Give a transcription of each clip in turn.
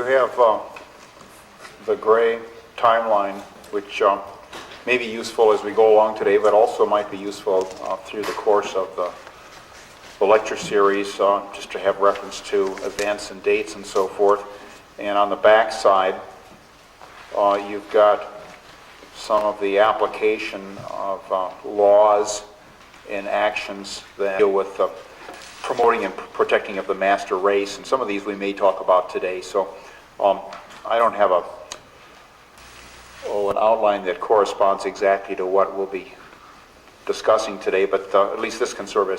have the gray timeline, which may be useful as we go along today, but also might be useful through the course of the lecture series, just to have reference to events and dates and so forth. And on the back side, you've got some of the application of laws and actions that deal with promoting and protecting of the master race, and some of these we may talk about today. So I don't have an outline that corresponds exactly to what we'll be discussing today, but at least this can serve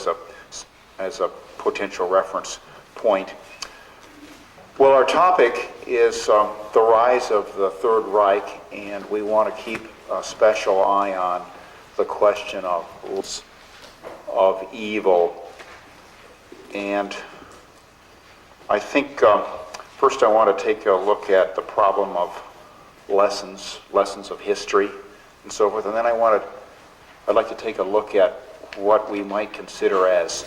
as a potential reference point. Well, our topic is the rise of the Third Reich, and we want to keep a special eye on the question of evil. And I think first I want to take a look at the problem of lessons of history and so forth, and then I'd like to take a look at what we might consider as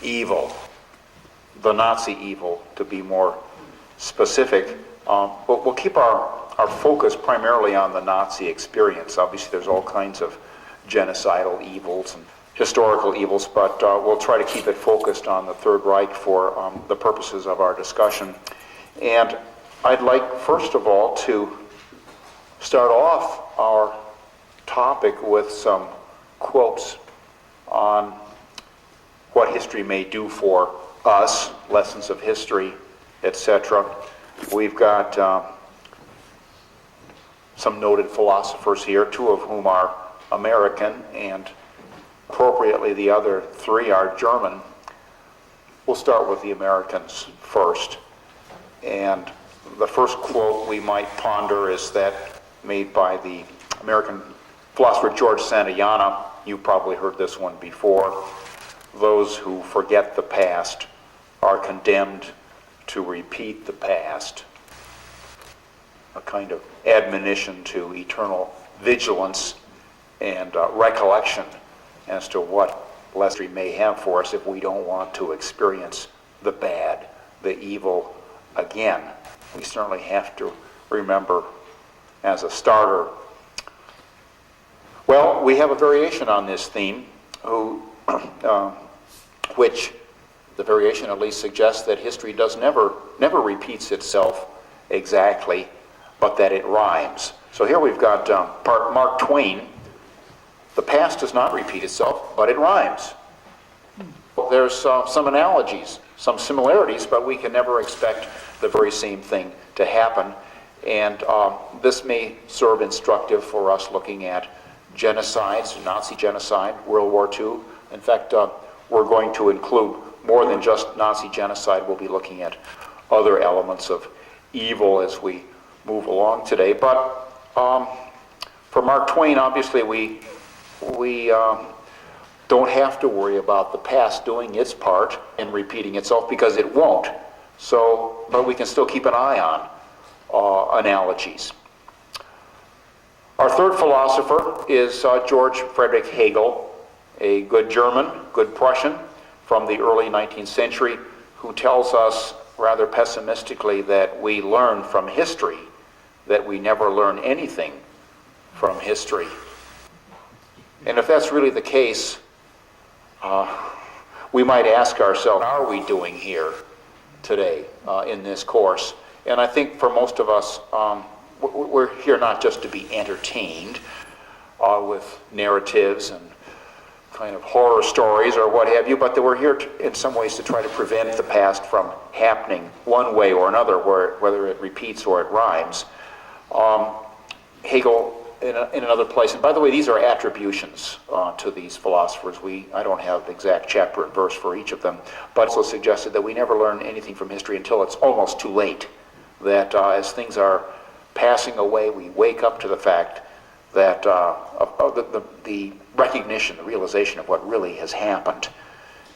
evil, the Nazi evil, to be more specific. But we'll keep our focus primarily on the Nazi experience. Obviously there's all kinds of genocidal evils and historical evils, but we'll try to keep it focused on the Third Reich for the purposes of our discussion. And I'd like, first of all, to start off our topic with some quotes on what history may do for us, lessons of history, etc. We've got some noted philosophers here, two of whom are American, and appropriately the other three are German. We'll start with the Americans first. And the first quote we might ponder is that made by the American philosopher George Santayana. You've probably heard this one before. Those who forget the past are condemned to repeat the past. A kind of admonition to eternal vigilance and recollection as to what history may have for us if we don't want to experience the bad, the evil again. We certainly have to remember as a starter. Well, we have a variation on this theme, which the variation at least suggests that history never repeats itself exactly, but that it rhymes. So here we've got Mark Twain. The past does not repeat itself, but it rhymes. There's some analogies, some similarities, but we can never expect the very same thing to happen. And this may serve instructive for us looking at genocides, Nazi genocide, World War II. In fact, we're going to include more than just Nazi genocide. We'll be looking at other elements of evil as we move along today. But for Mark Twain, obviously, we don't have to worry about the past doing its part in repeating itself, because it won't. So, but we can still keep an eye on analogies. Our third philosopher is George Friedrich Hegel, a good German, good Prussian from the early 19th century, who tells us rather pessimistically that we learn from history, that we never learn anything from history. And if that's really the case, we might ask ourselves, what are we doing here today in this course? And I think for most of us, we're here not just to be entertained with narratives and kind of horror stories or what have you, but that we're here in some ways to try to prevent the past from happening one way or another, whether it repeats or it rhymes. Hegel, in another place, and by the way, these are attributions to these philosophers. I don't have the exact chapter and verse for each of them, but also suggested that we never learn anything from history until it's almost too late. That as things are passing away, we wake up to the fact that the recognition, the realization of what really has happened.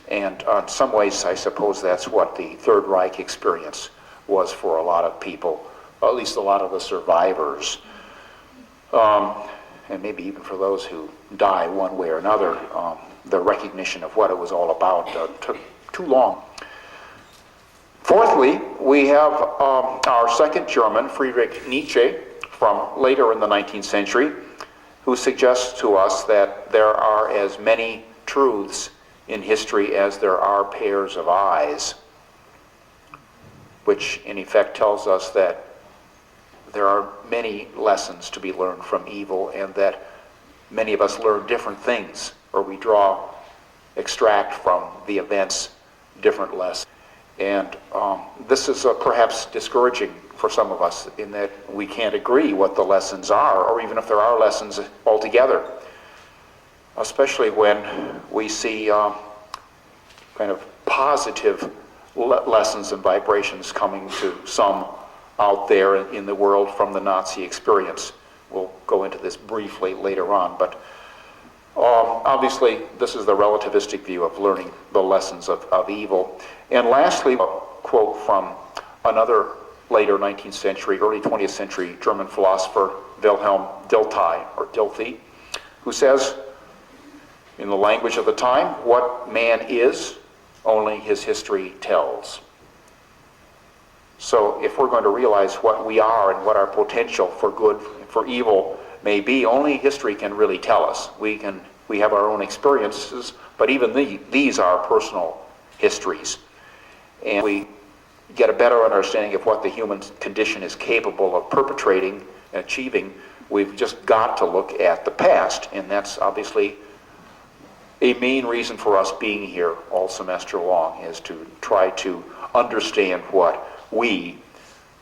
And in some ways, I suppose that's what the Third Reich experience was for a lot of people, at least a lot of the survivors. And maybe even for those who die one way or another, the recognition of what it was all about took too long. Fourthly, we have our second German, Friedrich Nietzsche, from later in the 19th century, who suggests to us that there are as many truths in history as there are pairs of eyes, which in effect tells us that there are many lessons to be learned from evil, and that many of us learn different things, or we extract from the events different lessons. And this is perhaps discouraging for some of us in that we can't agree what the lessons are, or even if there are lessons altogether, especially when we see kind of positive lessons and vibrations coming to some out there in the world from the Nazi experience. We'll go into this briefly later on, but obviously this is the relativistic view of learning the lessons of evil. And lastly, a quote from another later 19th century, early 20th century German philosopher, Wilhelm Dilthey, who says, in the language of the time, what man is, only his history tells. So if we're going to realize what we are and what our potential for good and for evil may be, only history can really tell us. We have our own experiences, but even these are personal histories. And we get a better understanding of what the human condition is capable of perpetrating and achieving. We've just got to look at the past, and that's obviously a main reason for us being here all semester long, is to try to understand what we,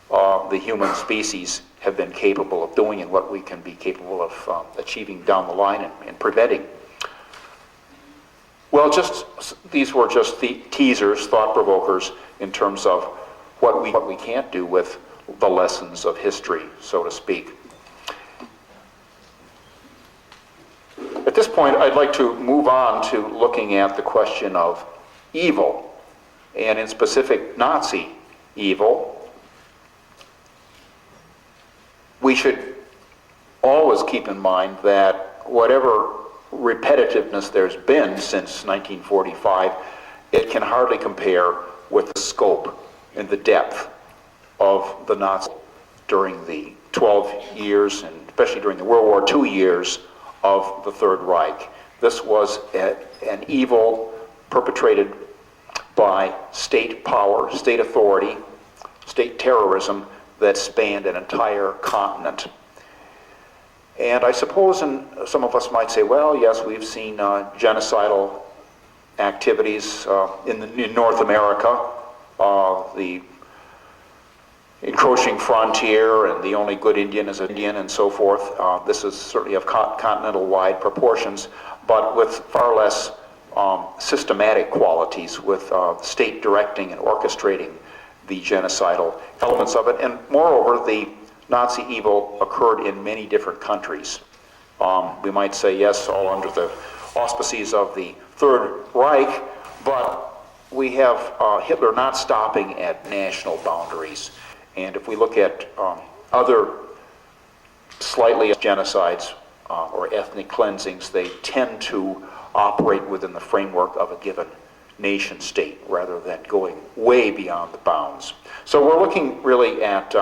the human species, have been capable of doing and what we can be capable of achieving down the line and preventing. Well, these were just the teasers, thought provokers, in terms of what we can't do with the lessons of history, so to speak. At this point, I'd like to move on to looking at the question of evil, and in specific, Nazi evil. We should always keep in mind that whatever repetitiveness there's been since 1945, it can hardly compare with the scope and the depth of the Nazis during the 12 years, and especially during the World War II years of the Third Reich. This was an evil perpetrated by state power, state authority, state terrorism that spanned an entire continent. And I suppose some of us might say, well, yes, we've seen genocidal activities in North America, the encroaching frontier, and the only good Indian is an Indian, and so forth. This is certainly of continental-wide proportions, but with far less systematic qualities, with state directing and orchestrating the genocidal elements of it. And moreover, the Nazi evil occurred in many different countries. We might say, yes, all under the auspices of the Third Reich, but we have Hitler not stopping at national boundaries. And if we look at other slightly genocides or ethnic cleansings, they tend to operate within the framework of a given nation state rather than going way beyond the bounds. So we're looking really at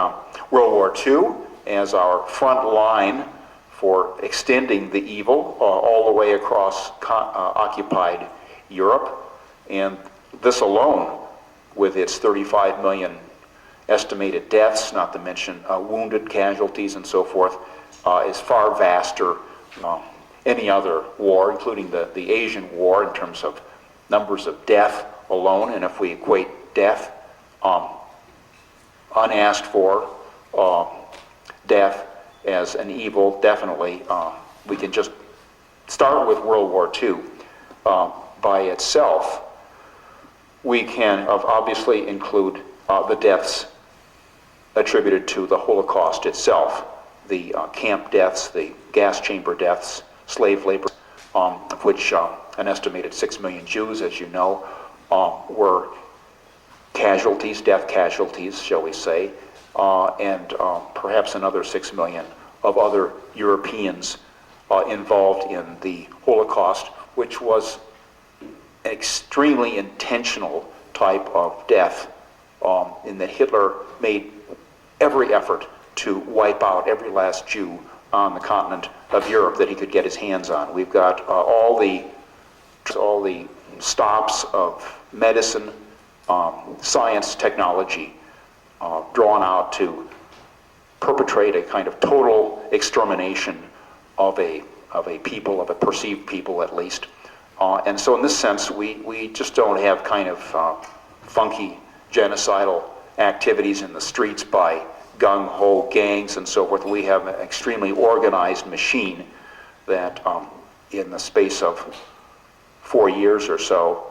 World War II as our front line for extending the evil all the way across occupied Europe. And this alone, with its 35 million estimated deaths, not to mention wounded casualties and so forth, is far vaster than any other war, including the Asian War, in terms of numbers of death alone. And if we equate death, unasked for death, as an evil, definitely, we can just start with World War II. By itself, we can obviously include the deaths attributed to the Holocaust itself, the camp deaths, the gas chamber deaths, slave labor, of which an estimated 6 million Jews, as you know, were casualties, death casualties, shall we say, and perhaps another 6 million of other Europeans involved in the Holocaust, which was an extremely intentional type of death in that Hitler made every effort to wipe out every last Jew on the continent of Europe that he could get his hands on. We've got all the stops of medicine, science, technology drawn out to perpetrate a kind of total extermination of a people, of a perceived people at least. And so in this sense, we just don't have kind of funky genocidal activities in the streets by gung-ho gangs and so forth. We have an extremely organized machine that in the space of 4 years or so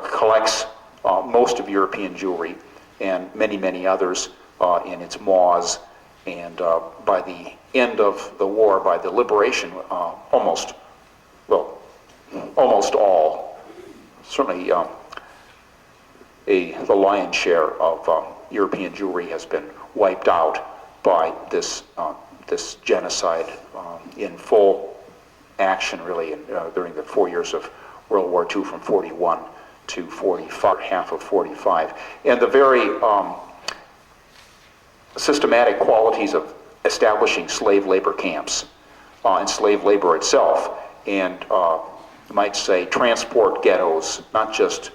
collects most of European Jewry and many, many others in its maws. And by the end of the war, by the liberation, almost all, certainly the lion's share of European Jewry has been wiped out by this genocide in full action, really, during the 4 years of World War II, from 41 to 45, half of 45. And the very systematic qualities of establishing slave labor camps and slave labor itself, and you might say transport ghettos, not just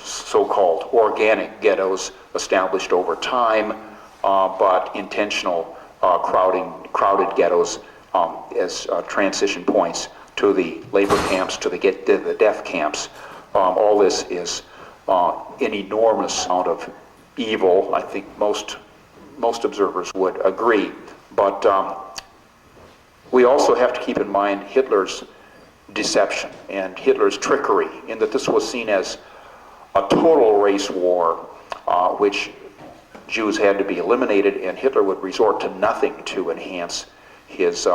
so-called organic ghettos established over time, but intentional crowded ghettos as transition points to the labor camps, to the death camps. All this is an enormous amount of evil. I think most observers would agree. But we also have to keep in mind Hitler's deception and Hitler's trickery, in that this was seen as a total race war, which Jews had to be eliminated, and Hitler would resort to nothing to enhance his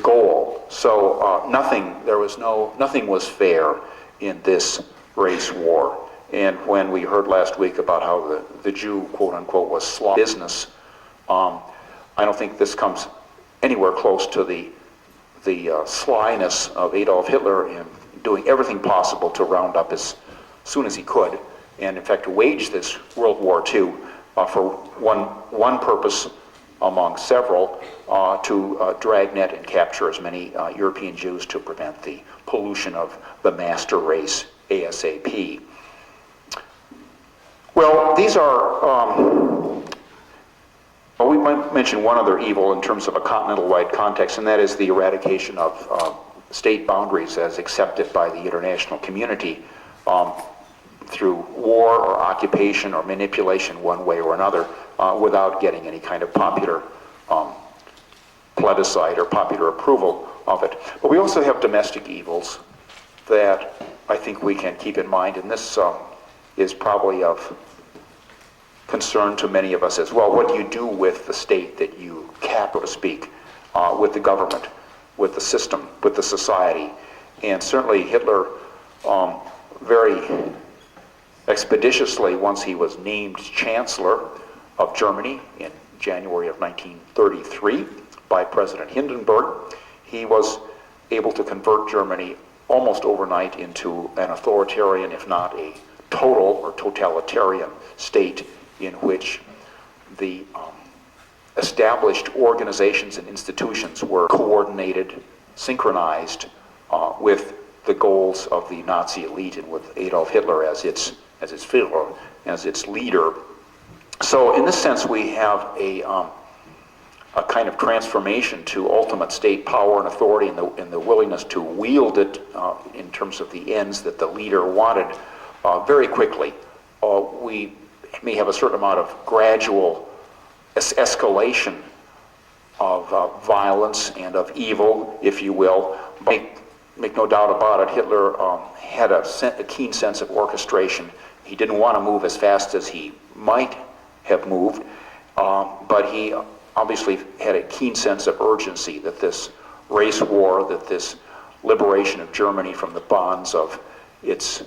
goal. So nothing was fair in this race war. And when we heard last week about how the Jew, quote unquote, was slaughtered business, I don't think this comes anywhere close to the slyness of Adolf Hitler in doing everything possible to round up as soon as he could, and in fact to wage this World War II for one purpose among several, to dragnet and capture as many European Jews to prevent the pollution of the master race ASAP. Well, these are, we might mention one other evil in terms of a continental-wide context, and that is the eradication of state boundaries as accepted by the international community through war or occupation or manipulation one way or another, without getting any kind of popular plebiscite or popular approval of it. But we also have domestic evils that I think we can keep in mind, and this is probably of concern to many of us as well. What do you do with the state that you cap, so to speak, with the government, with the system, with the society? And certainly Hitler very expeditiously, once he was named Chancellor of Germany in January of 1933 by President Hindenburg, he was able to convert Germany almost overnight into an authoritarian, if not a total or totalitarian state, in which the established organizations and institutions were coordinated, synchronized with the goals of the Nazi elite and with Adolf Hitler as its Führer, as its leader. So in this sense, we have a kind of transformation to ultimate state power and authority, and the willingness to wield it in terms of the ends that the leader wanted very quickly. We may have a certain amount of gradual escalation of violence and of evil, if you will. But make no doubt about it, Hitler had a keen sense of orchestration. He didn't want to move as fast as he might have moved, but he obviously had a keen sense of urgency that this race war, that this liberation of Germany from the bonds of its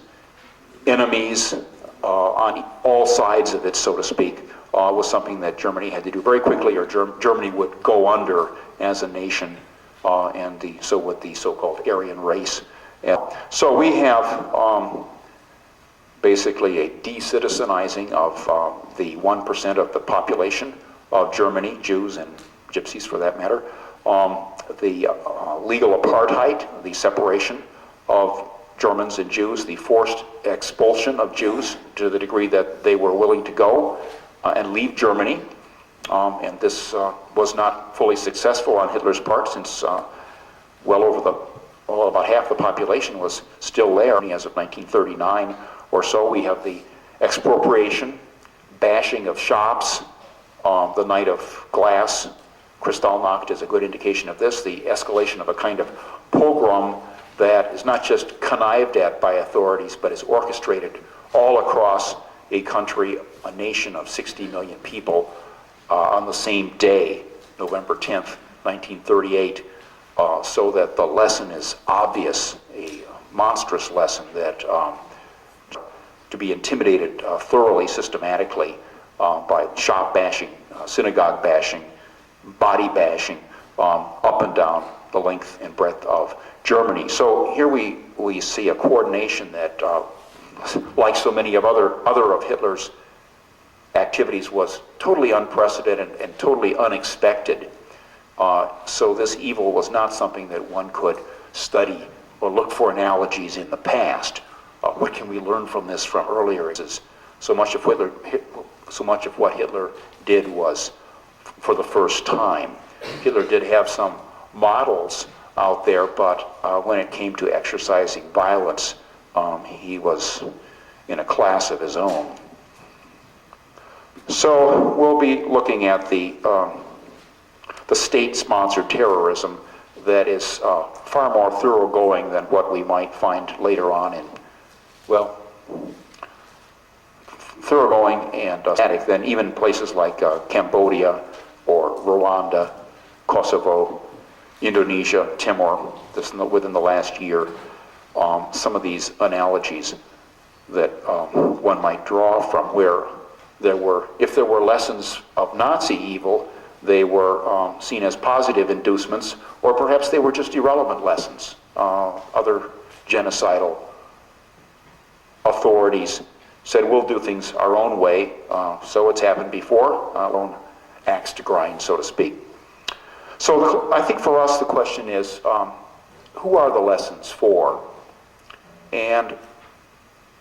enemies on all sides of it, so to speak, was something that Germany had to do very quickly, or Germany would go under as a nation, and so would the so-called Aryan race. So we have basically a de-citizenizing of the 1% of the population of Germany, Jews and Gypsies for that matter, the legal apartheid, the separation of Germans and Jews, the forced expulsion of Jews to the degree that they were willing to go and leave Germany. And this was not fully successful on Hitler's part, since about half the population was still there. As of 1939 or so, we have the expropriation, bashing of shops, the Night of Glass. Kristallnacht is a good indication of this, the escalation of a kind of pogrom that is not just connived at by authorities, but is orchestrated all across a country, a nation of 60 million people, on the same day, November 10th, 1938, so that the lesson is obvious, a monstrous lesson that to be intimidated thoroughly, systematically, by shop bashing, synagogue bashing, body bashing, up and down the length and breadth of Germany. So here we see a coordination that, like so many of other of Hitler's activities, was totally unprecedented and totally unexpected. So this evil was not something that one could study or look for analogies in the past. What can we learn from this from earlier? So much of what Hitler did was for the first time. Hitler did have some models out there, but when it came to exercising violence, he was in a class of his own. So we'll be looking at the state-sponsored terrorism that is far more thoroughgoing than what we might find later on in, well, thoroughgoing and static than even places like Cambodia or Rwanda, Kosovo, Indonesia, Timor, within the last year. Some of these analogies that one might draw from where if there were lessons of Nazi evil, they were seen as positive inducements, or perhaps they were just irrelevant lessons. Other genocidal authorities said, we'll do things our own way, so it's happened before, our own axe to grind, so to speak. So I think for us the question is, who are the lessons for? And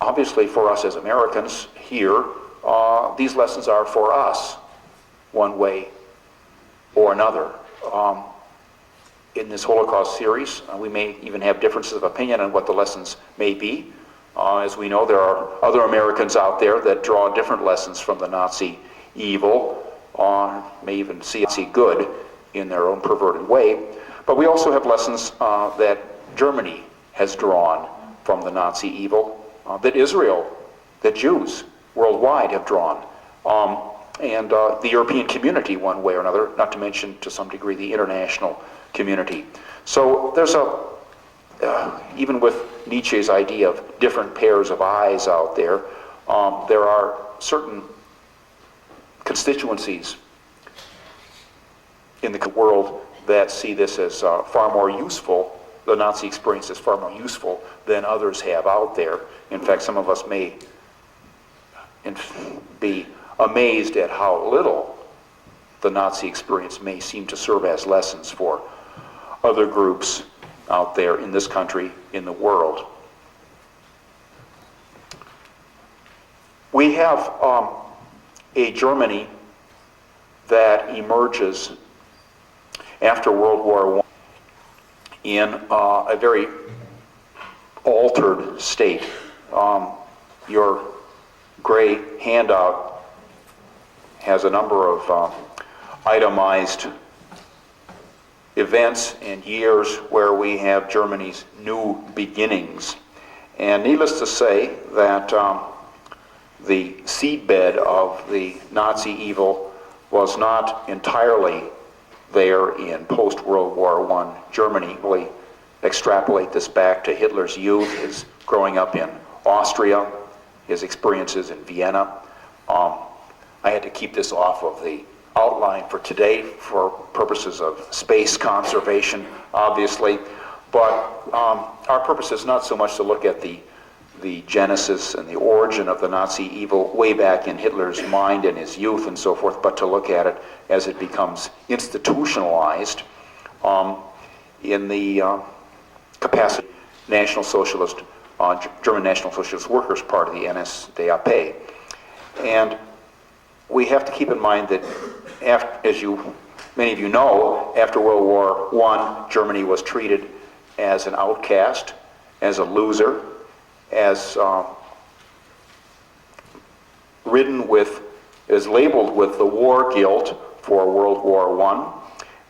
obviously for us as Americans here, these lessons are for us, one way or another. In this Holocaust series, we may even have differences of opinion on what the lessons may be. As we know, there are other Americans out there that draw different lessons from the Nazi evil, may even see good in their own perverted way. But we also have lessons that Germany has drawn from the Nazi evil, that Israel, that Jews worldwide have drawn, and the European community one way or another, not to mention to some degree the international community. So there's even with Nietzsche's idea of different pairs of eyes out there, there are certain constituencies in the world that see this as far more useful, the Nazi experience is far more useful than others have out there. In fact, some of us may be amazed at how little the Nazi experience may seem to serve as lessons for other groups out there in this country, in the world. We have a Germany that emerges after World War I in a very altered state. Your gray handout has a number of itemized events and years where we have Germany's new beginnings. And needless to say that the seedbed of the Nazi evil was not entirely there in post-World War I Germany. We extrapolate this back to Hitler's youth, his growing up in Austria, his experiences in Vienna. I had to keep this off of the outline for today for purposes of space conservation, obviously. But our purpose is not so much to look at the the genesis and the origin of the Nazi evil way back in Hitler's mind and his youth and so forth, but to look at it as it becomes institutionalized in the capacity National Socialist, German National Socialist Workers' Party, the NSDAP. And we have to keep in mind that, as many of you know, after World War I, Germany was treated as an outcast, as a loser, as labeled with the war guilt for World War I,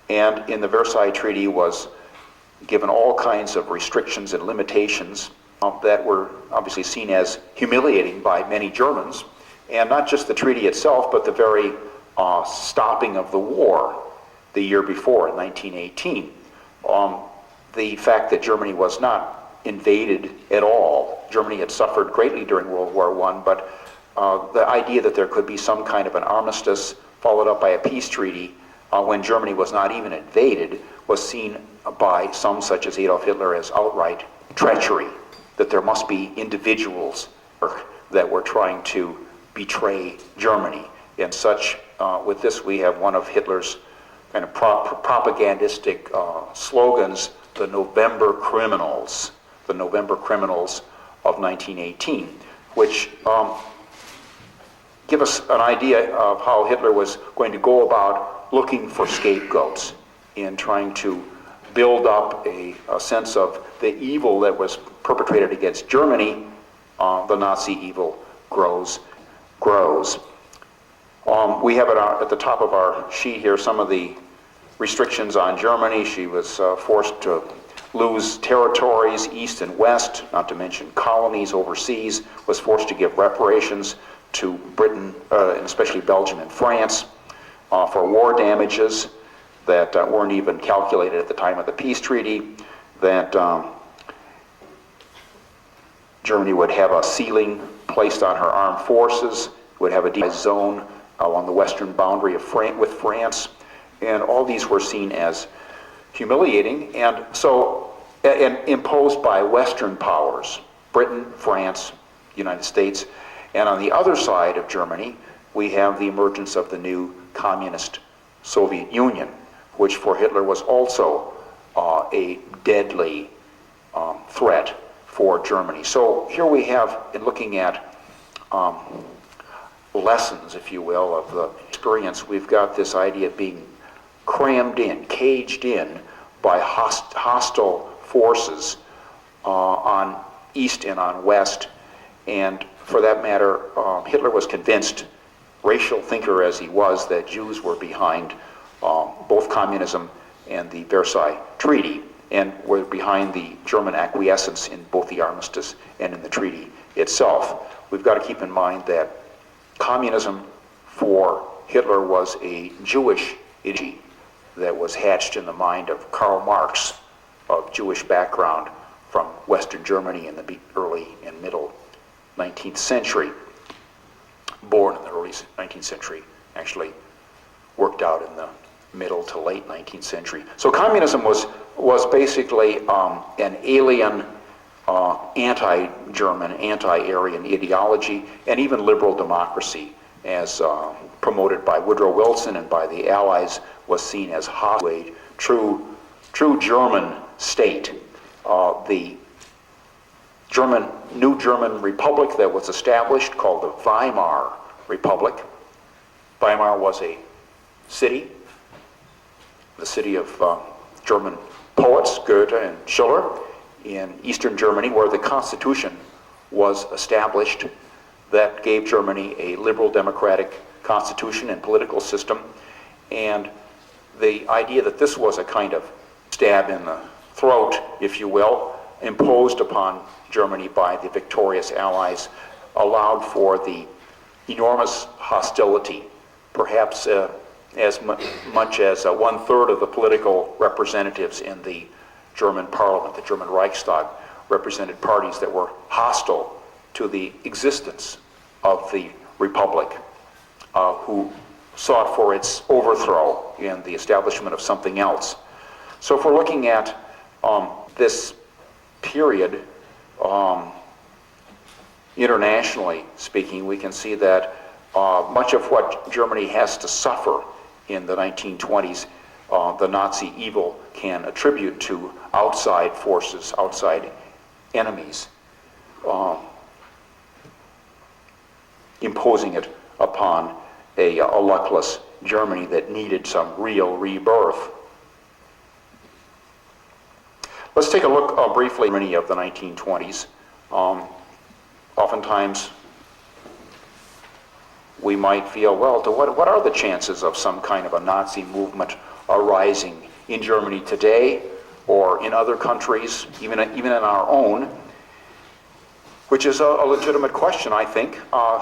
and in the Versailles Treaty was given all kinds of restrictions and limitations that were obviously seen as humiliating by many Germans, and not just the treaty itself, but the very stopping of the war the year before, in 1918. The fact that Germany was not invaded at all. Germany had suffered greatly during World War I, but the idea that there could be some kind of an armistice followed up by a peace treaty when Germany was not even invaded was seen by some, such as Adolf Hitler, as outright treachery, that there must be individuals that were trying to betray Germany. And such, with this, we have one of Hitler's kind of propagandistic slogans, the November Criminals of 1918, which give us an idea of how Hitler was going to go about looking for scapegoats in trying to build up a sense of the evil that was perpetrated against Germany. The Nazi evil grows. We have at the top of our sheet here some of the restrictions on Germany. She was forced to lose territories east and west, not to mention colonies overseas, was forced to give reparations to Britain, and especially Belgium and France, for war damages that weren't even calculated at the time of the peace treaty, that Germany would have a ceiling placed on her armed forces, would have a defense zone along the western boundary of with France, and all these were seen as humiliating, and imposed by Western powers, Britain, France, United States. And on the other side of Germany, we have the emergence of the new communist Soviet Union, which for Hitler was also a deadly threat for Germany. So here we have, in looking at lessons, if you will, of the experience, we've got this idea of being crammed in, caged in by hostile forces on east and on west. And for that matter, Hitler was convinced, racial thinker as he was, that Jews were behind both communism and the Versailles Treaty, and were behind the German acquiescence in both the armistice and in the treaty itself. We've got to keep in mind that communism for Hitler was a Jewish ideology that was hatched in the mind of Karl Marx, of Jewish background from Western Germany in the early and middle 19th century, born in the early 19th century, actually worked out in the middle to late 19th century. So communism was basically an alien, anti-German, anti-Aryan ideology, and even liberal democracy, as promoted by Woodrow Wilson and by the Allies, was seen as a true German state. The new German republic that was established, called the Weimar Republic. Weimar was a city, the city of German poets, Goethe and Schiller, in Eastern Germany, where the Constitution was established that gave Germany a liberal democratic constitution and political system. And the idea that this was a kind of stab in the throat, if you will, imposed upon Germany by the victorious Allies, allowed for the enormous hostility, perhaps as much as 1/3 of the political representatives in the German parliament, the German Reichstag, represented parties that were hostile to the existence of the Republic, who sought for its overthrow and the establishment of something else. So if we're looking at this period, internationally speaking, we can see that much of what Germany has to suffer in the 1920s, the Nazi evil can attribute to outside forces, outside enemies, imposing it upon a luckless Germany that needed some real rebirth. Let's take a look briefly at Germany of the 1920s. Oftentimes, we might feel, well, what are the chances of some kind of a Nazi movement arising in Germany today or in other countries, even in our own? Which is a legitimate question, I think,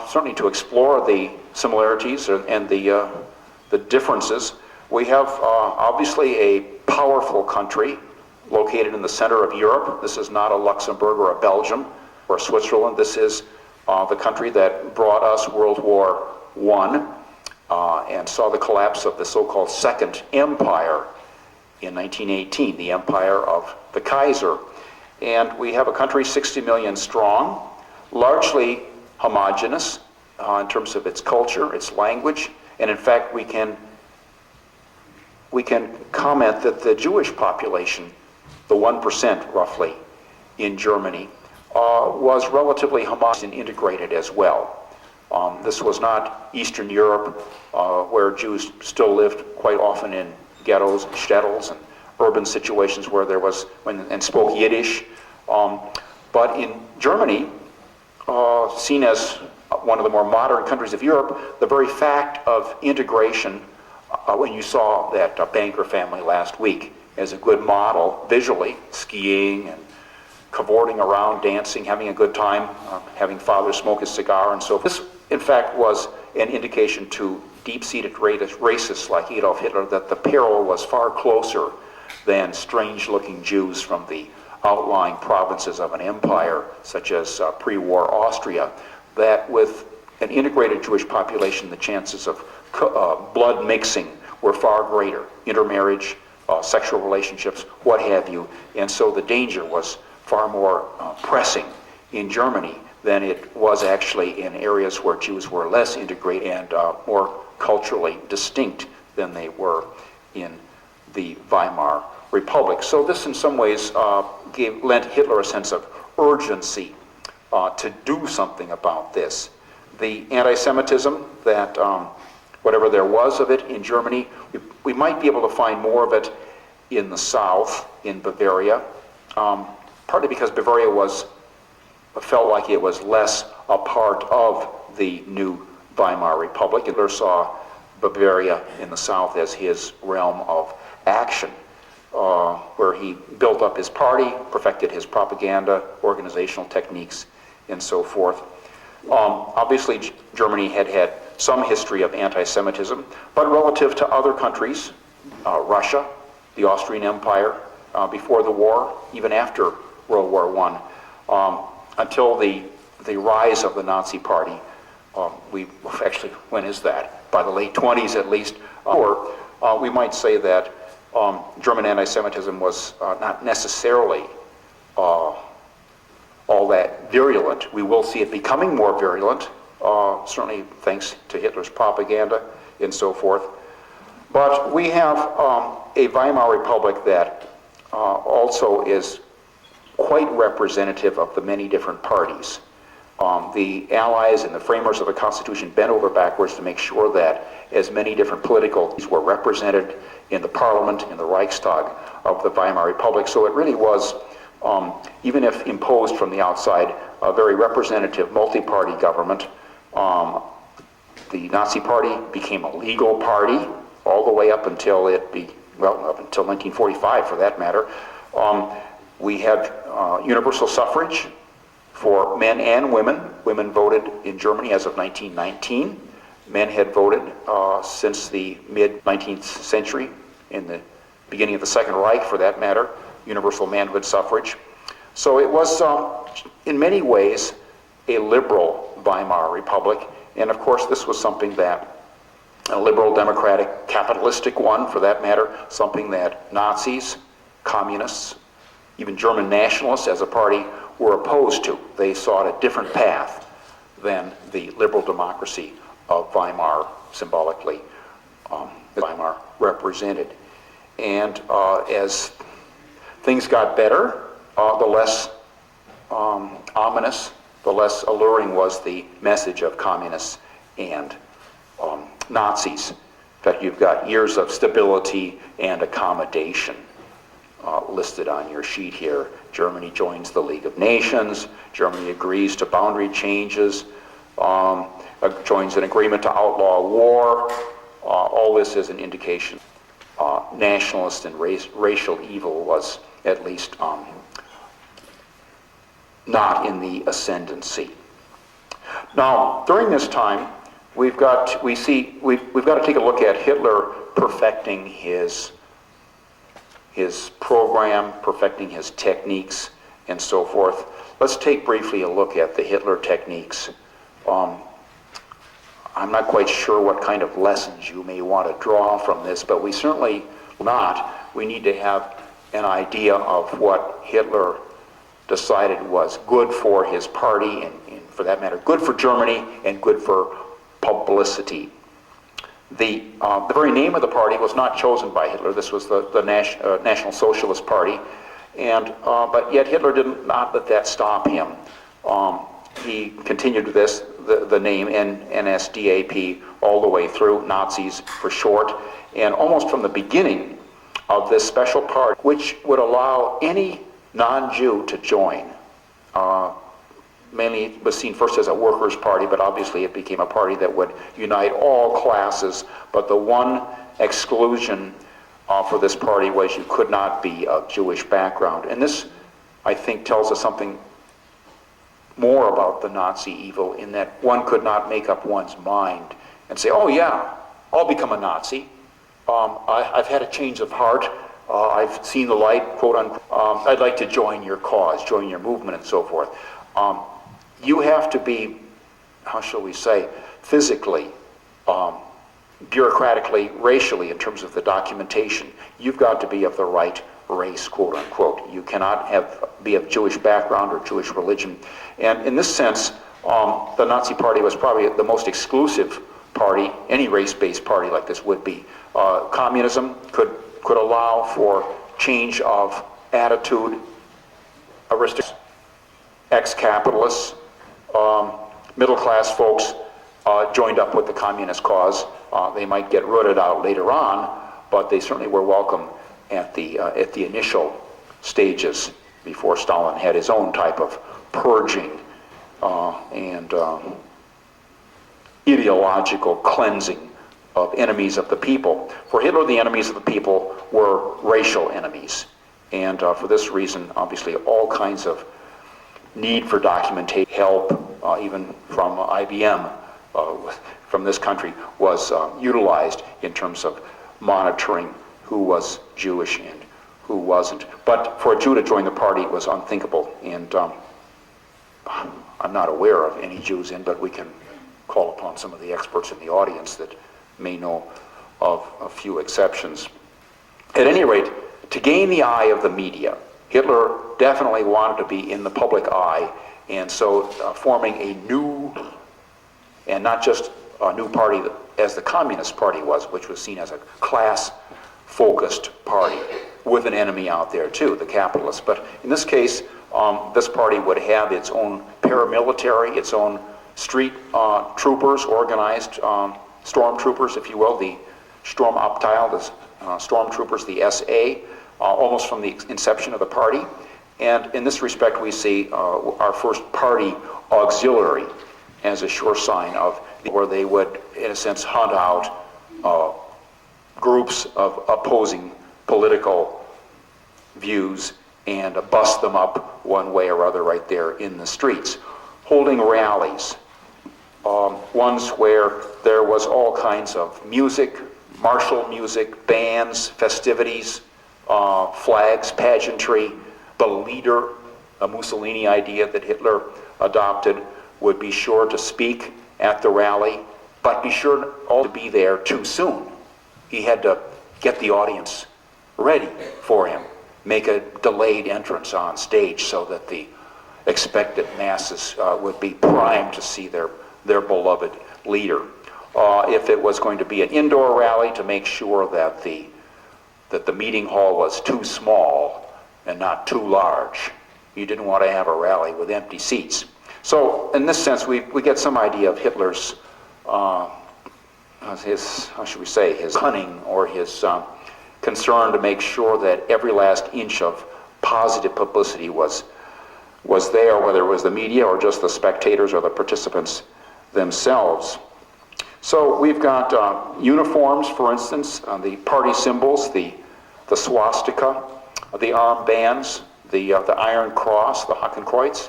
certainly to explore the similarities and the differences. We have obviously a powerful country located in the center of Europe. This is not a Luxembourg or a Belgium or Switzerland. This is the country that brought us World War I and saw the collapse of the so-called Second Empire in 1918, the empire of the Kaiser. And we have a country 60 million strong, largely homogeneous in terms of its culture, its language, and in fact we can comment that the Jewish population, the 1% roughly in Germany, was relatively homogeneous and integrated as well. This was not Eastern Europe, where Jews still lived quite often in ghettos and shtetls and urban situations where there was, and spoke Yiddish. But in Germany, seen as one of the more modern countries of Europe, the very fact of integration, when you saw that banker family last week as a good model visually, skiing and cavorting around, dancing, having a good time, having father smoke his cigar and so forth. This, in fact, was an indication to deep-seated racists like Adolf Hitler that the peril was far closer than strange-looking Jews from the outlying provinces of an empire, such as pre-war Austria, that with an integrated Jewish population, the chances of blood mixing were far greater, intermarriage, sexual relationships, what have you, and so the danger was far more pressing in Germany than it was actually in areas where Jews were less integrated and more culturally distinct than they were in the Weimar Republic. So this in some ways lent Hitler a sense of urgency to do something about this. The anti-Semitism that, whatever there was of it in Germany, we might be able to find more of it in the south, in Bavaria, partly because Bavaria felt like it was less a part of the new Weimar Republic. Hitler saw Bavaria in the south as his realm of action, where he built up his party, perfected his propaganda, organizational techniques, and so forth. Obviously, Germany had had some history of anti-Semitism, but relative to other countries, Russia, the Austrian Empire, before the war, even after World War I, until the rise of the Nazi Party, actually, when is that? By the late 20s at least, or we might say that German anti-Semitism was not necessarily all that virulent. We will see it becoming more virulent, certainly thanks to Hitler's propaganda and so forth. But we have a Weimar Republic that also is quite representative of the many different parties. The allies and the framers of the Constitution bent over backwards to make sure that as many different political parties were represented in the parliament, in the Reichstag of the Weimar Republic. So it really was, even if imposed from the outside, a very representative multi-party government. The Nazi Party became a legal party all the way up until up until 1945 for that matter. We had universal suffrage for men and women. Women voted in Germany as of 1919. Men had voted since the mid-19th century, in the beginning of the Second Reich for that matter, universal manhood suffrage. So it was, in many ways, a liberal Weimar Republic. And of course, this was something that, a liberal, democratic, capitalistic one for that matter, something that Nazis, communists, even German nationalists as a party were opposed to. They sought a different path than the liberal democracy of Weimar, symbolically Weimar represented. And as things got better, the less ominous, the less alluring was the message of communists and Nazis. In fact, you've got years of stability and accommodation listed on your sheet here. Germany joins the League of Nations. Germany agrees to boundary changes, joins an agreement to outlaw war. All this is an indication nationalist and racial evil was at least not in the ascendancy. Now, during this time, we've got to take a look at Hitler perfecting his program, perfecting his techniques, and so forth. Let's take briefly a look at the Hitler techniques. I'm not quite sure what kind of lessons you may want to draw from this, but we certainly we need to have an idea of what Hitler decided was good for his party, and for that matter, good for Germany and good for publicity. The very name of the party was not chosen by Hitler. This was the National Socialist Party, but yet Hitler did not let that stop him. He continued the name NSDAP all the way through, Nazis for short, and almost from the beginning of this special party, which would allow any non-Jew to join. Mainly it was seen first as a workers' party, but obviously it became a party that would unite all classes. But the one exclusion for this party was you could not be of Jewish background. And this, I think, tells us something more about the Nazi evil, in that one could not make up one's mind and say, oh yeah, I'll become a Nazi. I've had a change of heart. I've seen the light, quote unquote. I'd like to join your cause, join your movement, and so forth. You have to be, how shall we say, physically, bureaucratically, racially, in terms of the documentation, you've got to be of the right race, quote unquote. You cannot be of Jewish background or Jewish religion. And in this sense, the Nazi Party was probably the most exclusive party. Any race-based party like this would be. Communism could allow for change of attitude. Aristocrats, ex-capitalists, middle-class folks joined up with the communist cause. They might get rooted out later on, but they certainly were welcome at the initial stages before Stalin had his own type of purging and ideological cleansing of enemies of the people. For Hitler, the enemies of the people were racial enemies. And for this reason, obviously, all kinds of need for documentation, help, even from IBM, from this country, was utilized in terms of monitoring who was Jewish and who wasn't. But for a Jew to join the party was unthinkable, and I'm not aware of any Jews in, but we can call upon some of the experts in the audience that may know of a few exceptions. At any rate, to gain the eye of the media, Hitler definitely wanted to be in the public eye, and so forming a new, and not just a new party as the Communist Party was, which was seen as a class-focused party with an enemy out there too, the capitalists. But in this case, this party would have its own paramilitary, its own street troopers, organized stormtroopers, if you will, the Sturmabteil, the stormtroopers, the SA, almost from the inception of the party. And in this respect, we see our first party auxiliary as a sure sign of where they would, in a sense, hunt out groups of opposing political views and bust them up one way or other right there in the streets. Holding rallies, ones where there was all kinds of music, martial music, bands, festivities, flags, pageantry. The leader, a Mussolini idea that Hitler adopted, would be sure to speak at the rally, but be sure all to be there too soon. He had to get the audience ready for him, make a delayed entrance on stage so that the expectant masses would be primed to see their beloved leader. If it was going to be an indoor rally, to make sure that the meeting hall was too small and not too large. You didn't want to have a rally with empty seats. So in this sense, we get some idea of Hitler's, his cunning or his concern to make sure that every last inch of positive publicity was there, whether it was the media or just the spectators or the participants themselves. So we've got uniforms, for instance, the party symbols, the swastika, the armbands, the Iron Cross, the Hakenkreuz,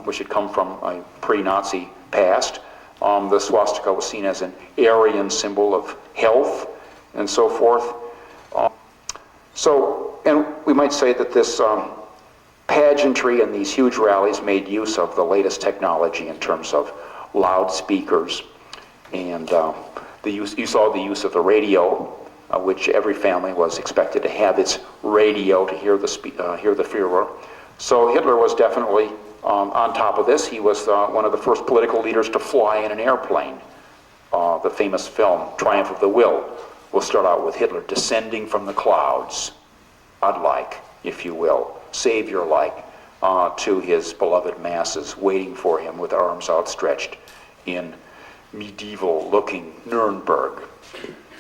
which had come from a pre-Nazi past. The swastika was seen as an Aryan symbol of health and so forth. And we might say that this pageantry and these huge rallies made use of the latest technology in terms of loudspeakers, and you saw the use of the radio, which every family was expected to have its radio to hear the Führer. So Hitler was definitely on top of this. He was one of the first political leaders to fly in an airplane. The famous film, Triumph of the Will, will start out with Hitler descending from the clouds, godlike, if you will, savior-like, to his beloved masses, waiting for him with arms outstretched in medieval-looking Nuremberg.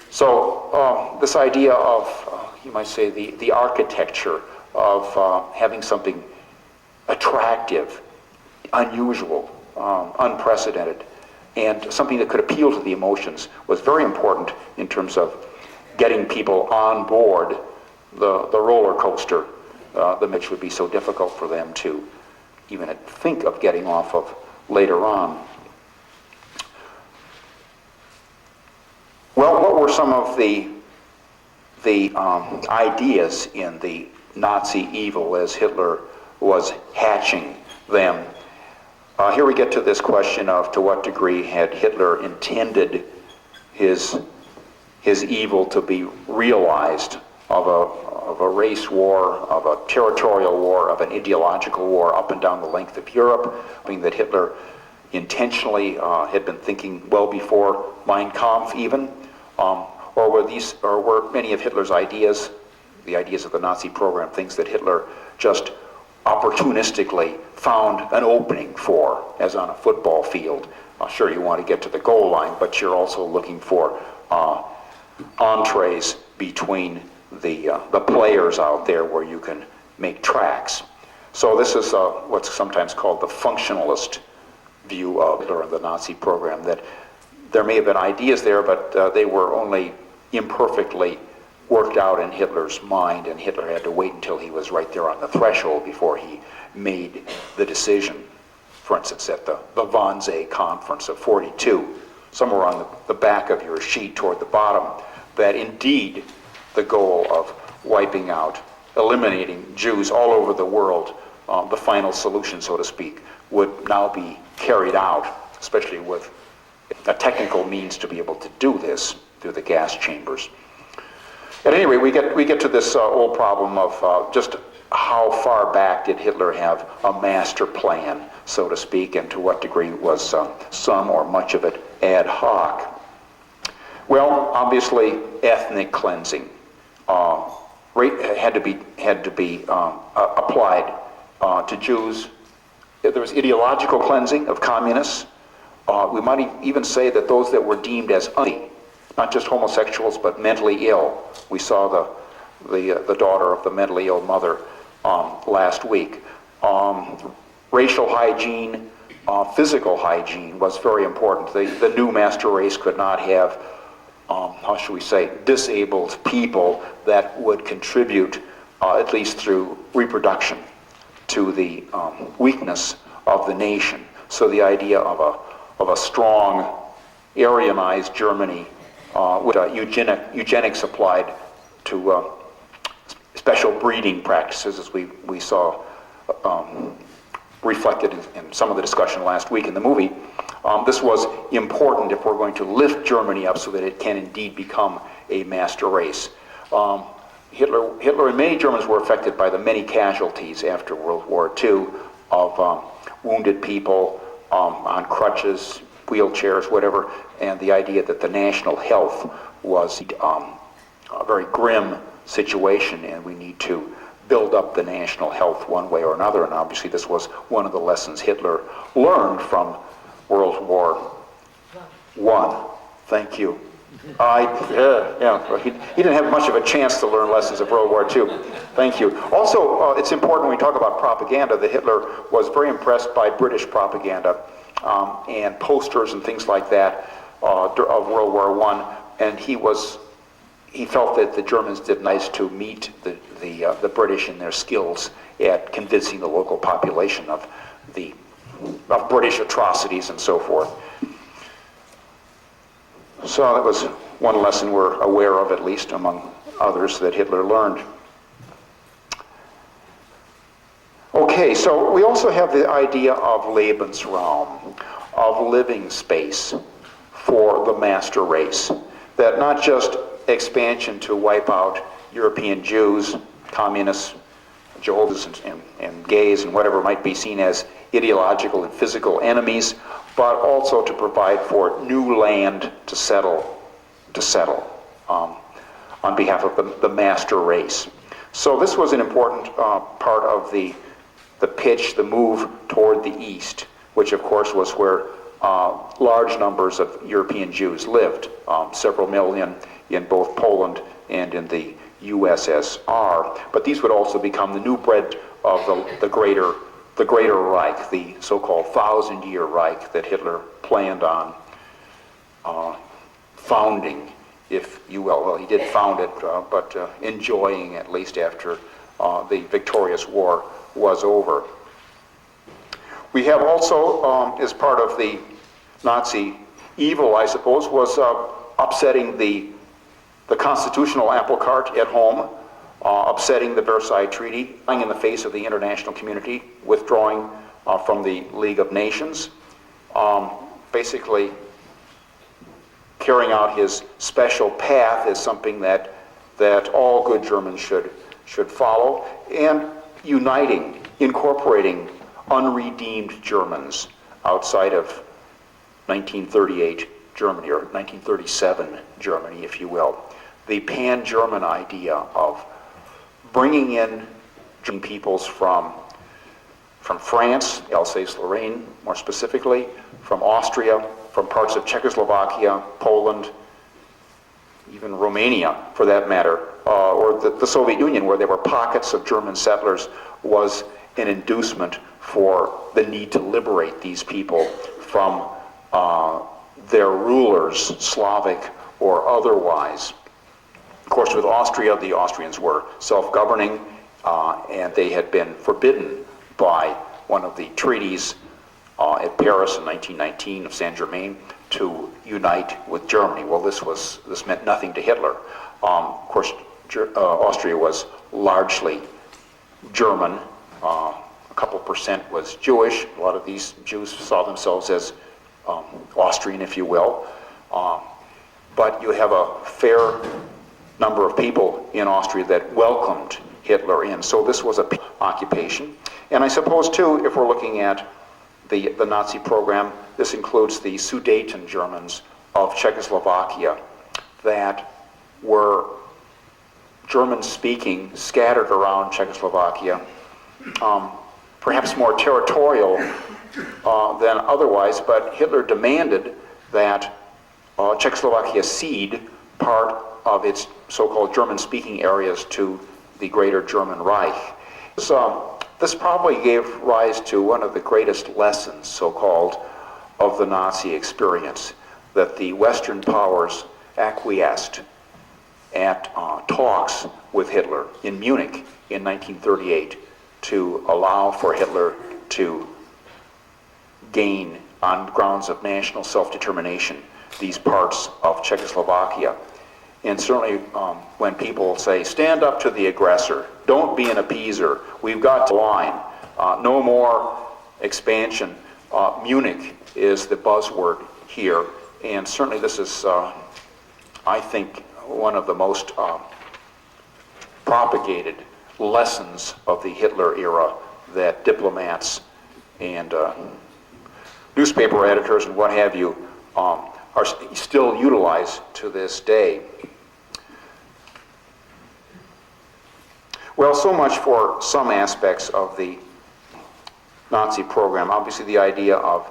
So this idea of, you might say, the architecture of having something attractive, unusual, unprecedented, and something that could appeal to the emotions was very important in terms of getting people on board the roller coaster, which would be so difficult for them to even think of getting off of later on. Well, what were some of the ideas in the Nazi evil as Hitler was hatching them? Here we get to this question of to what degree had Hitler intended his evil to be realized, of a race war, of a territorial war, of an ideological war up and down the length of Europe, meaning that Hitler intentionally had been thinking well before Mein Kampf even, or were many of Hitler's ideas, the ideas of the Nazi program, things that Hitler just opportunistically found an opening for, as on a football field. Sure, you want to get to the goal line, but you're also looking for entrees between the players out there where you can make tracks. So this is what's sometimes called the functionalist view of Hitler and the Nazi program, that there may have been ideas there, but they were only imperfectly worked out in Hitler's mind, and Hitler had to wait until he was right there on the threshold before he made the decision. For instance, at the Wannsee Conference of '42, somewhere on the back of your sheet toward the bottom, that indeed the goal of wiping out, eliminating Jews all over the world, the final solution, so to speak, would now be carried out, especially with a technical means to be able to do this through the gas chambers. At any rate, we get to this old problem of just how far back did Hitler have a master plan, so to speak, and to what degree was some or much of it ad hoc. Well, obviously, ethnic cleansing had to be applied to Jews. There was ideological cleansing of communists. We might even say that those that were deemed as not just homosexuals, but mentally ill. We saw the daughter of the mentally ill mother last week. Racial hygiene, physical hygiene was very important. The new master race could not have, how should we say, disabled people that would contribute, at least through reproduction, to the weakness of the nation. So the idea of a strong, Aryanized Germany with eugenics applied to special breeding practices, as we saw reflected in some of the discussion last week in the movie. This was important if we're going to lift Germany up so that it can indeed become a master race. Hitler and many Germans were affected by the many casualties after World War II of wounded people on crutches, wheelchairs, whatever, and the idea that the national health was a very grim situation, and we need to build up the national health one way or another. And obviously this was one of the lessons Hitler learned from World War I. Thank you. He didn't have much of a chance to learn lessons of World War II. Thank you. Also, it's important when we talk about propaganda that Hitler was very impressed by British propaganda and posters and things like that of World War I, and he felt that the Germans did nice to meet the British in their skills at convincing the local population of British atrocities and so forth. So that was one lesson we're aware of, at least among others, that Hitler learned. Okay, so we also have the idea of Lebensraum, of living space for the master race. That not just expansion to wipe out European Jews, communists, Jehovah's and gays and whatever might be seen as ideological and physical enemies, but also to provide for new land to settle on behalf of the master race. So this was an important part of the pitch, the move toward the east, which of course was where large numbers of European Jews lived, several million in both Poland and in the USSR. But these would also become the new bread of the greater Reich, the so-called 1,000-year Reich that Hitler planned on founding, if you will. Well, he did found it, but enjoying at least after the victorious war was over. We have also, as part of the Nazi evil, I suppose, was upsetting the constitutional apple cart at home, upsetting the Versailles Treaty, lying in the face of the international community, withdrawing from the League of Nations, basically carrying out his special path is something that all good Germans should follow, and uniting, incorporating unredeemed Germans outside of 1938 Germany, or 1937 Germany, if you will. The pan-German idea of bringing in German peoples from France, Alsace-Lorraine more specifically, from Austria, from parts of Czechoslovakia, Poland, even Romania for that matter, or the Soviet Union, where there were pockets of German settlers, was an inducement for the need to liberate these people from their rulers, Slavic or otherwise. Of course, with Austria, the Austrians were self-governing, and they had been forbidden by one of the treaties at Paris in 1919 of Saint-Germain to unite with Germany. Well, this meant nothing to Hitler. Of course, Austria was largely German. A couple percent was Jewish. A lot of these Jews saw themselves as Austrian, if you will. But you have a fair number of people in Austria that welcomed Hitler in. So this was an occupation. And I suppose, too, if we're looking at the Nazi program, this includes the Sudeten Germans of Czechoslovakia that were German-speaking, scattered around Czechoslovakia, perhaps more territorial than otherwise, but Hitler demanded that Czechoslovakia cede part of its so-called German-speaking areas to the greater German Reich. This probably gave rise to one of the greatest lessons, so-called, of the Nazi experience, that the Western powers acquiesced at talks with Hitler in Munich in 1938 to allow for Hitler to gain, on grounds of national self-determination, these parts of Czechoslovakia. And certainly when people say, stand up to the aggressor, don't be an appeaser, we've got to line, no more expansion. Munich is the buzzword here, and certainly this is, I think, one of the most propagated lessons of the Hitler era that diplomats and newspaper editors and what have you are still utilized to this day. Well, so much for some aspects of the Nazi program. Obviously, the idea of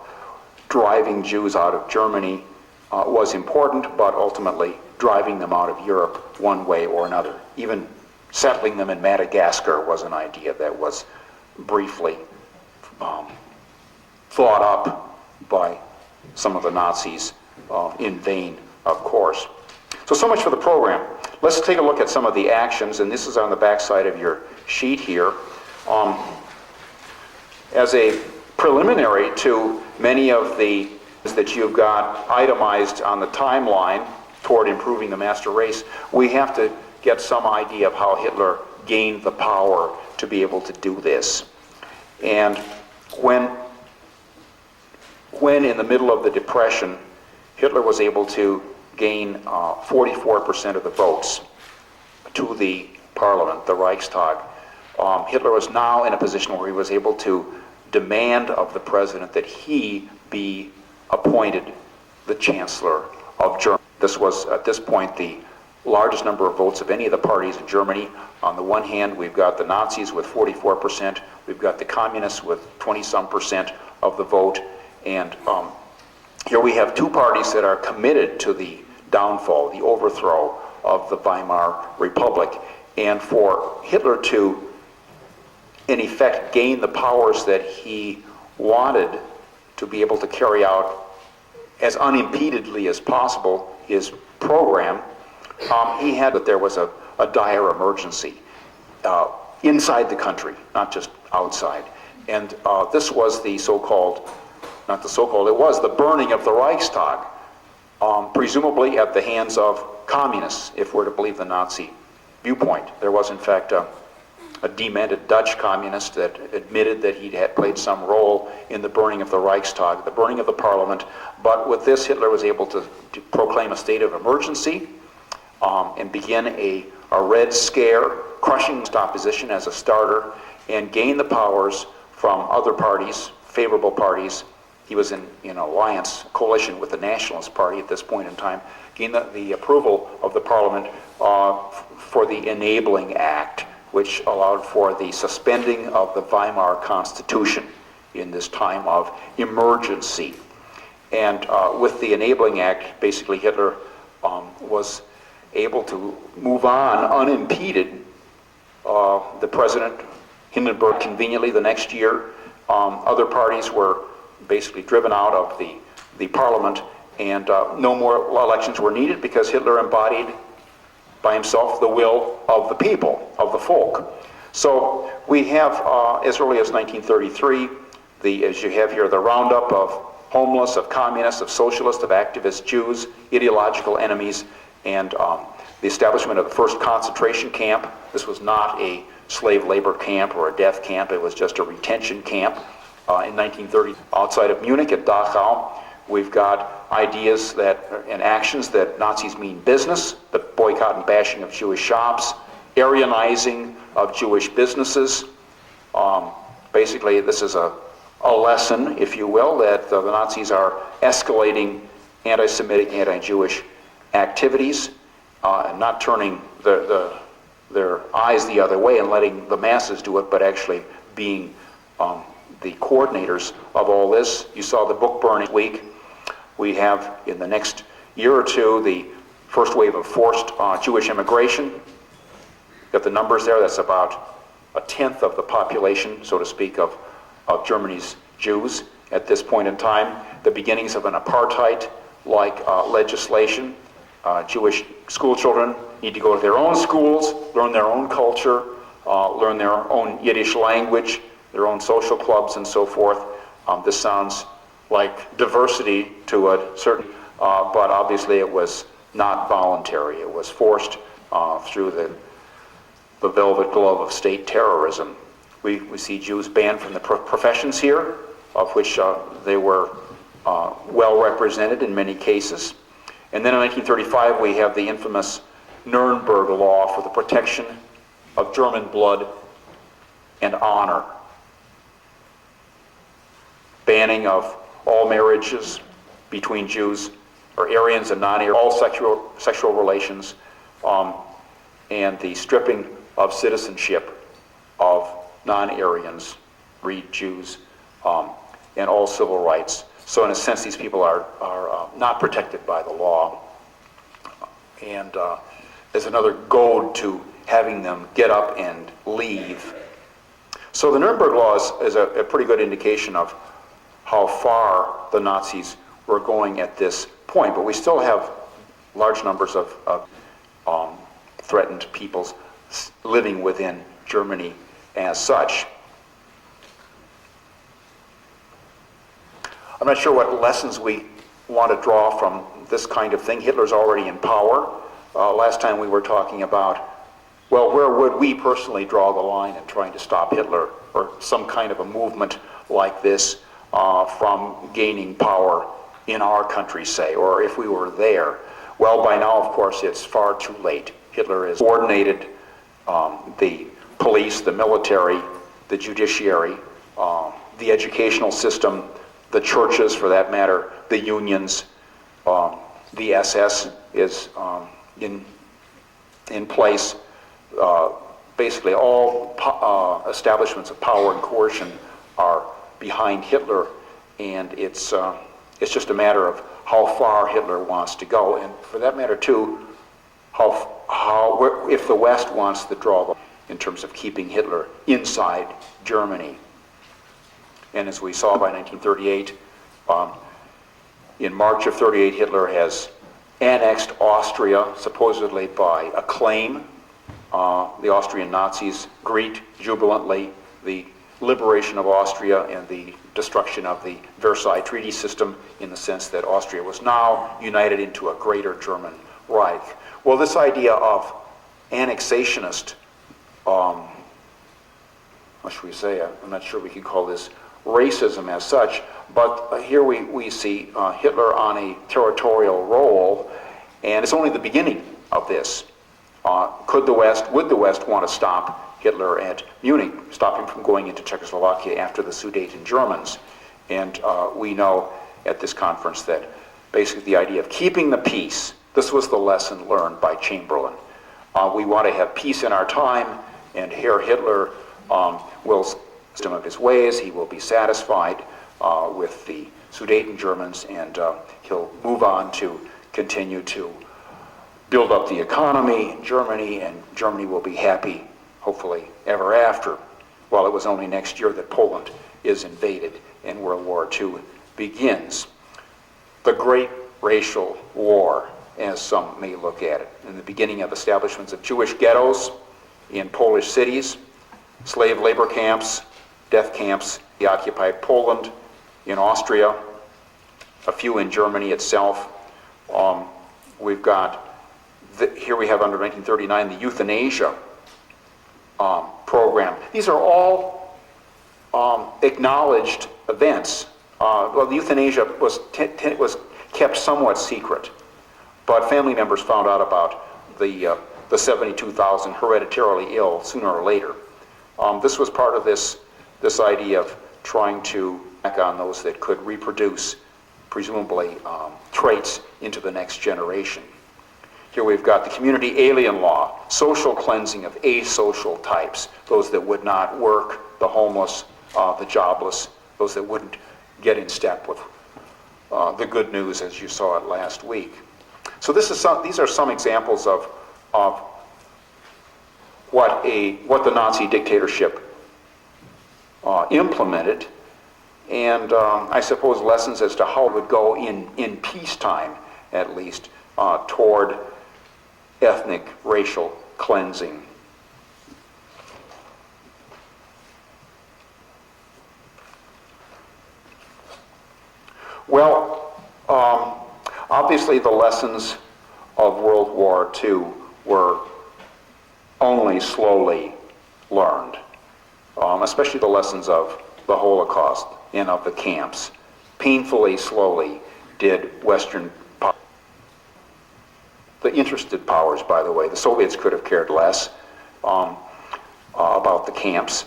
driving Jews out of Germany was important, but ultimately driving them out of Europe one way or another. Even settling them in Madagascar was an idea that was briefly thought up by some of the Nazis, in vain, of course. So much for the program. Let's take a look at some of the actions, and this is on the back side of your sheet here. As a preliminary to many of the that you've got itemized on the timeline toward improving the master race, we have to get some idea of how Hitler gained the power to be able to do this. And when in the middle of the Depression, Hitler was able to gain 44% of the votes to the parliament, the Reichstag, Hitler was now in a position where he was able to demand of the president that he be appointed the Chancellor of Germany. This was, at this point, the largest number of votes of any of the parties in Germany. On the one hand, we've got the Nazis with 44%, we've got the Communists with 20-some% of the vote, and here we have two parties that are committed to the downfall, the overthrow of the Weimar Republic. And for Hitler to, in effect, gain the powers that he wanted to be able to carry out as unimpededly as possible his program, he had that there was a dire emergency inside the country, not just outside. And this was the so-called, not the so-called, it was the burning of the Reichstag, presumably at the hands of communists, if we're to believe the Nazi viewpoint. There was, in fact, a demented Dutch communist that admitted that he had played some role in the burning of the Reichstag, the burning of the parliament. But with this, Hitler was able to proclaim a state of emergency and begin a Red Scare, crushing opposition as a starter, and gain the powers from other parties, favorable parties. He was in alliance, coalition with the Nationalist Party at this point in time, gained the approval of the parliament for the Enabling Act, which allowed for the suspending of the Weimar Constitution in this time of emergency. And with the Enabling Act, basically Hitler was able to move on unimpeded. The president, Hindenburg, conveniently the next year, other parties were basically driven out of the parliament, and no more elections were needed because Hitler embodied by himself the will of the people, of the folk. So we have, as early as 1933, as you have here, the roundup of homeless, of communists, of socialists, of activists, Jews, ideological enemies, and the establishment of the first concentration camp. This was not a slave labor camp or a death camp, it was just a retention camp in 1930 outside of Munich at Dachau. We've got ideas and actions that Nazis mean business, the boycott and bashing of Jewish shops, Aryanizing of Jewish businesses. Basically, this is a lesson, if you will, that the Nazis are escalating anti-Semitic, anti-Jewish activities, and not turning their eyes the other way and letting the masses do it, but actually being the coordinators of all this. You saw the book burning week. We have, in the next year or two, the first wave of forced Jewish immigration. Got the numbers there. That's about a tenth of the population, so to speak, of Germany's Jews at this point in time. The beginnings of an apartheid-like legislation. Jewish school children need to go to their own schools, learn their own culture, learn their own Yiddish language, their own social clubs, and so forth. This sounds like diversity to a certain, but obviously it was not voluntary. It was forced through the velvet glove of state terrorism. We see Jews banned from the professions here, of which they were well represented in many cases. And then in 1935 we have the infamous Nuremberg Law for the protection of German blood and honor. banning of all marriages between Jews or Aryans and non-Aryans, all sexual relations, and the stripping of citizenship of non-Aryans, read Jews, and all civil rights. So in a sense, these people are not protected by the law. And there's another goad to having them get up and leave. So the Nuremberg Laws is a pretty good indication of how far the Nazis were going at this point, but we still have large numbers of threatened peoples living within Germany as such. I'm not sure what lessons we want to draw from this kind of thing. Hitler's already in power. Last time we were talking about, well, where would we personally draw the line in trying to stop Hitler, or some kind of a movement like this from gaining power in our country, say, or if we were there. Well, by now, of course, it's far too late. Hitler has coordinated the police, the military, the judiciary, the educational system, the churches, for that matter, the unions, the SS is in place. Basically, all establishments of power and coercion are behind Hitler, and it's just a matter of how far Hitler wants to go, and for that matter, too, if the West wants to draw the line in terms of keeping Hitler inside Germany. And as we saw by 1938, in March of 38, Hitler has annexed Austria, supposedly by acclaim. The Austrian Nazis greet jubilantly the liberation of Austria and the destruction of the Versailles Treaty system, in the sense that Austria was now united into a greater German Reich. Well, this idea of annexationist, what should we say? I'm not sure we could call this racism as such, but here we see Hitler on a territorial roll, and it's only the beginning of this. Would the West want to stop Hitler at Munich, stop him from going into Czechoslovakia after the Sudeten Germans? And we know at this conference that basically the idea of keeping the peace, this was the lesson learned by Chamberlain. We want to have peace in our time, and Herr Hitler will system of his ways, he will be satisfied with the Sudeten Germans, and he'll move on to continue to build up the economy in Germany, and Germany will be happy, hopefully, ever after. Well, it was only next year that Poland is invaded and World War II begins. The Great Racial War, as some may look at it, in the beginning of establishments of Jewish ghettos in Polish cities, slave labor camps, death camps, the occupied Poland, in Austria, a few in Germany itself. We've got, here we have under 1939, the euthanasia program. These are all acknowledged events. Well, the euthanasia was kept somewhat secret, but family members found out about the 72,000 hereditarily ill sooner or later. This was part of this idea of trying to back on those that could reproduce, presumably, traits into the next generation. Here we've got the community alien law, social cleansing of asocial types, those that would not work, the homeless, the jobless, those that wouldn't get in step with the good news as you saw it last week. So these are some examples of what the Nazi dictatorship implemented, and I suppose lessons as to how it would go in peacetime, at least, toward ethnic, racial cleansing. Well, obviously the lessons of World War II were only slowly learned, especially the lessons of the Holocaust and of the camps. Painfully slowly did Western powers, the interested powers, by the way, the Soviets could have cared less about the camps.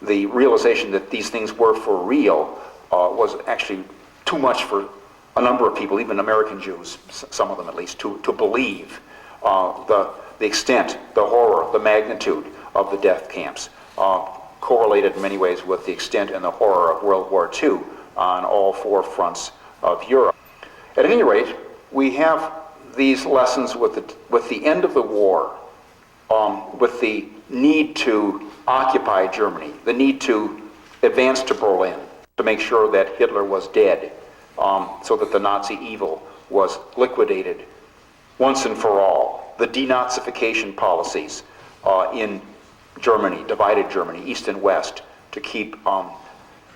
the realization that these things were for real was actually too much for a number of people, even American Jews, some of them at least, to believe the extent, the horror, the magnitude of the death camps, correlated in many ways with the extent and the horror of World War II on all four fronts of Europe. At any rate, we have these lessons with the end of the war, with the need to occupy Germany, the need to advance to Berlin, to make sure that Hitler was dead, so that the Nazi evil was liquidated once and for all. The denazification policies in Germany, divided Germany, East and West, to keep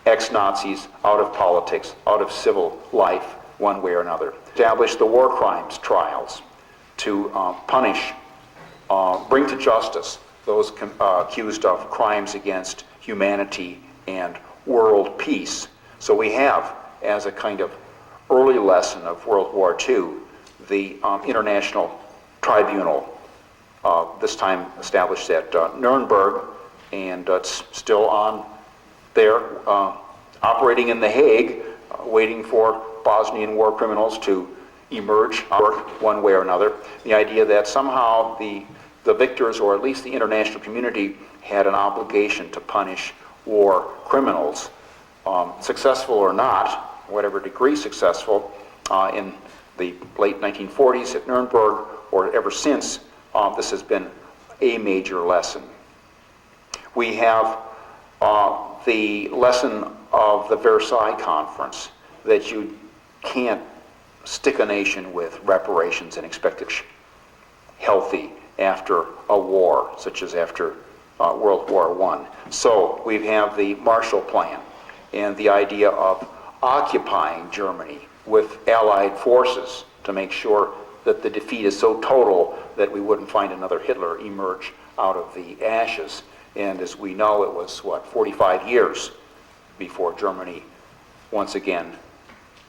ex-Nazis out of politics, out of civil life, one way or another. Establish the war crimes trials to punish, bring to justice those accused of crimes against humanity and world peace. So we have, as a kind of early lesson of World War II, the International Tribunal, this time established at Nuremberg, and it's still on there, operating in The Hague, waiting for Bosnian war criminals to emerge one way or another. The idea that somehow the victors, or at least the international community, had an obligation to punish war criminals, successful or not, whatever degree successful, in the late 1940s at Nuremberg, or ever since, this has been a major lesson. We have the lesson of the Versailles Conference, that you can't stick a nation with reparations and expect it healthy after a war, such as after World War I. So we have the Marshall Plan and the idea of occupying Germany with Allied forces to make sure that the defeat is so total that we wouldn't find another Hitler emerge out of the ashes. And as we know, it was, 45 years before Germany once again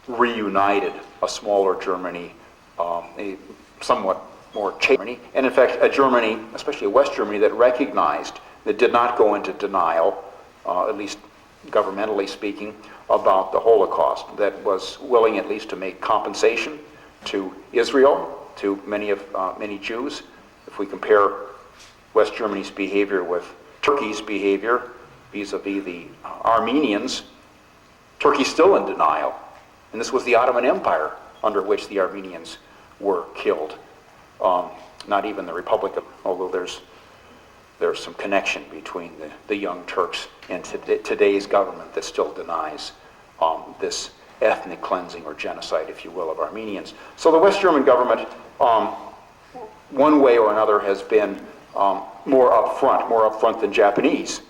reunited, a smaller Germany, a somewhat more Germany, and in fact a Germany, especially West Germany, that recognized, that did not go into denial, at least governmentally speaking, about the Holocaust, that was willing at least to make compensation to Israel, to many Jews. If we compare West Germany's behavior with Turkey's behavior vis-a-vis the Armenians, Turkey's still in denial. And this was the Ottoman Empire under which the Armenians were killed. Not even the Republic of, although there's some connection between the Young Turks and today's government that still denies this ethnic cleansing or genocide, if you will, of Armenians. So the West German government, one way or another, has been more upfront than Japanese,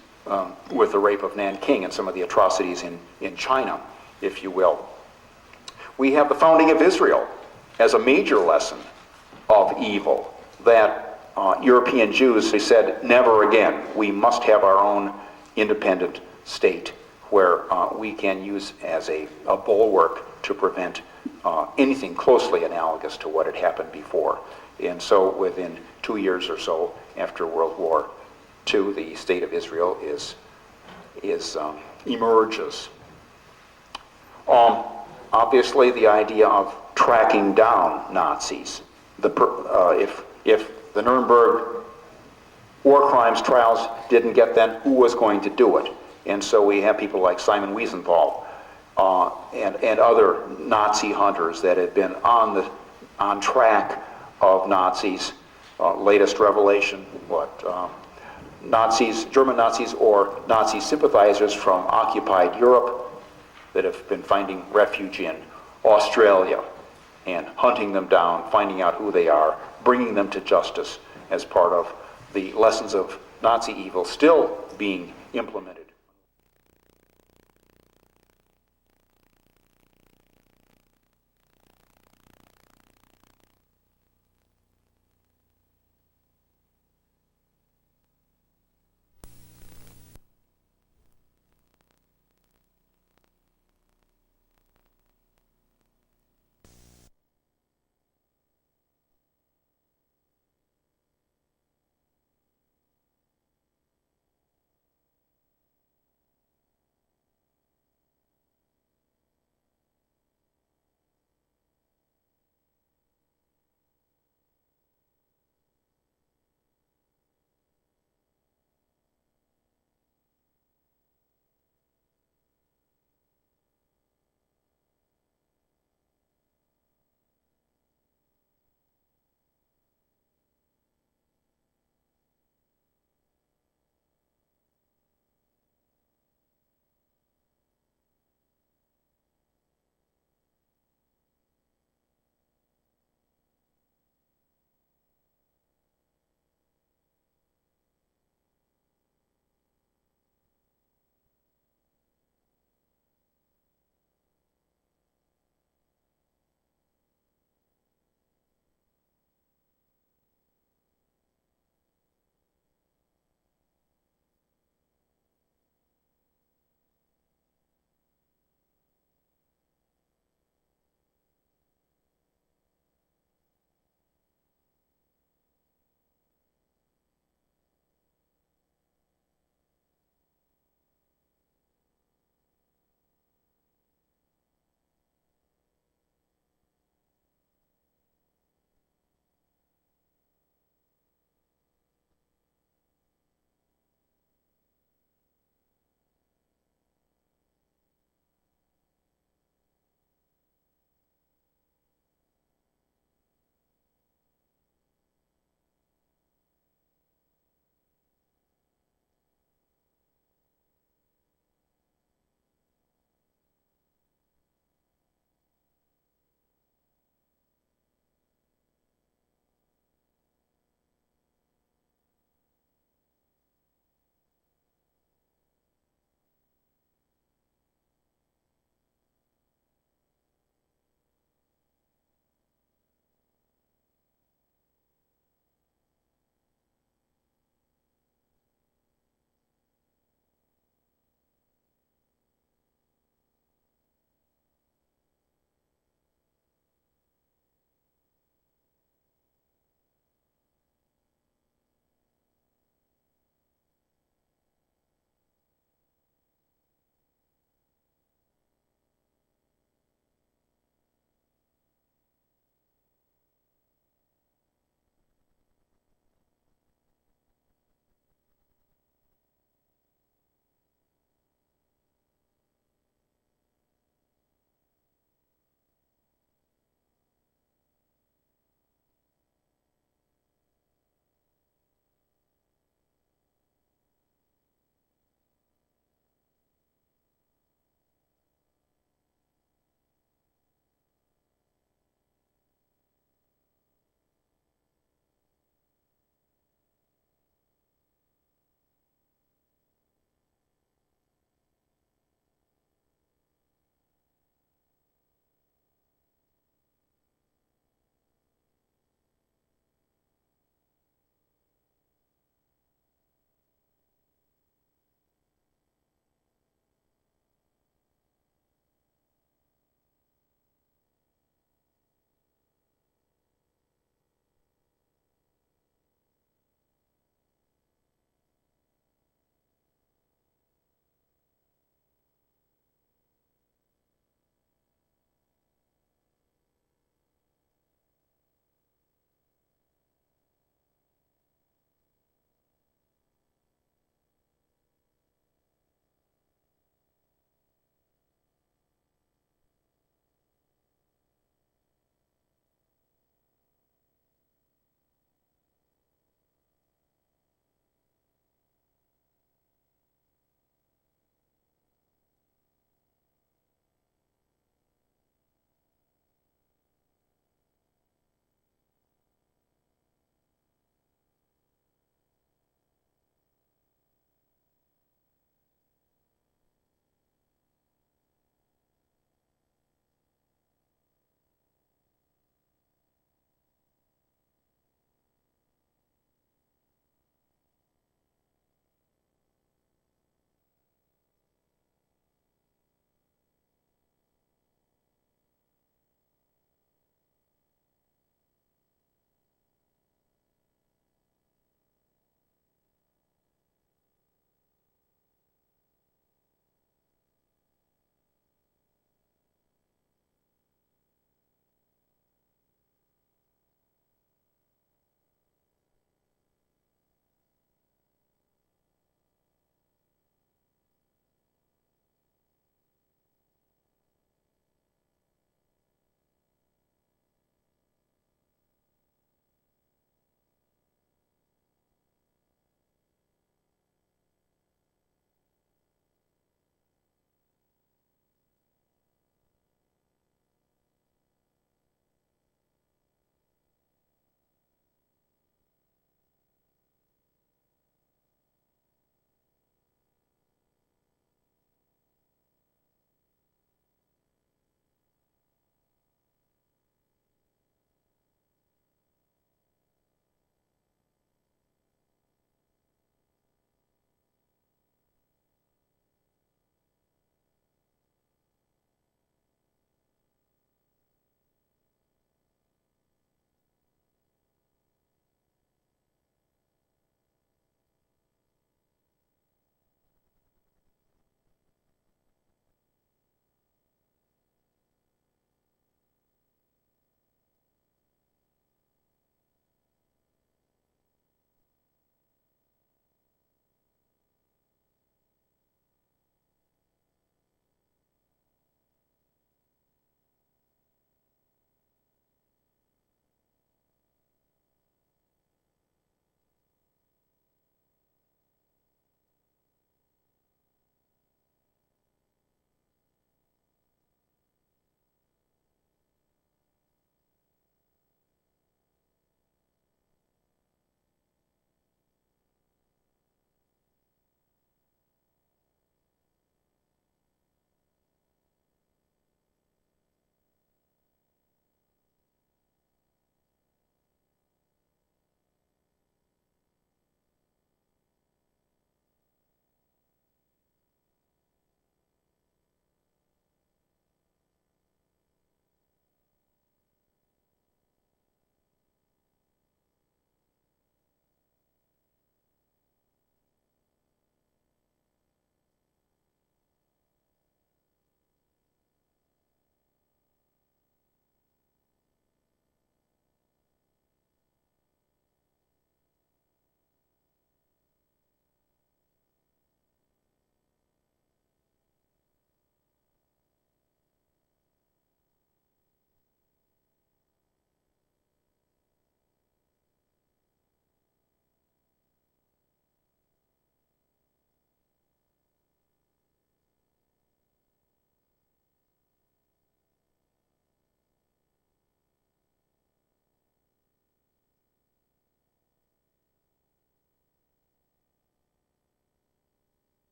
with the rape of Nanking and some of the atrocities in China, if you will. We have the founding of Israel as a major lesson of evil, that European Jews, they said, never again. We must have our own independent state where we can use as a bulwark to prevent anything closely analogous to what had happened before. And so within 2 years or so after World War II, the state of Israel emerges. Obviously, the idea of tracking down Nazis. If the Nuremberg war crimes trials didn't get them, who was going to do it? And so we have people like Simon Wiesenthal and other Nazi hunters that had been on track of Nazis. Latest revelation, German Nazis or Nazi sympathizers from occupied Europe that have been finding refuge in Australia and hunting them down, finding out who they are, bringing them to justice as part of the lessons of Nazi evil still being implemented.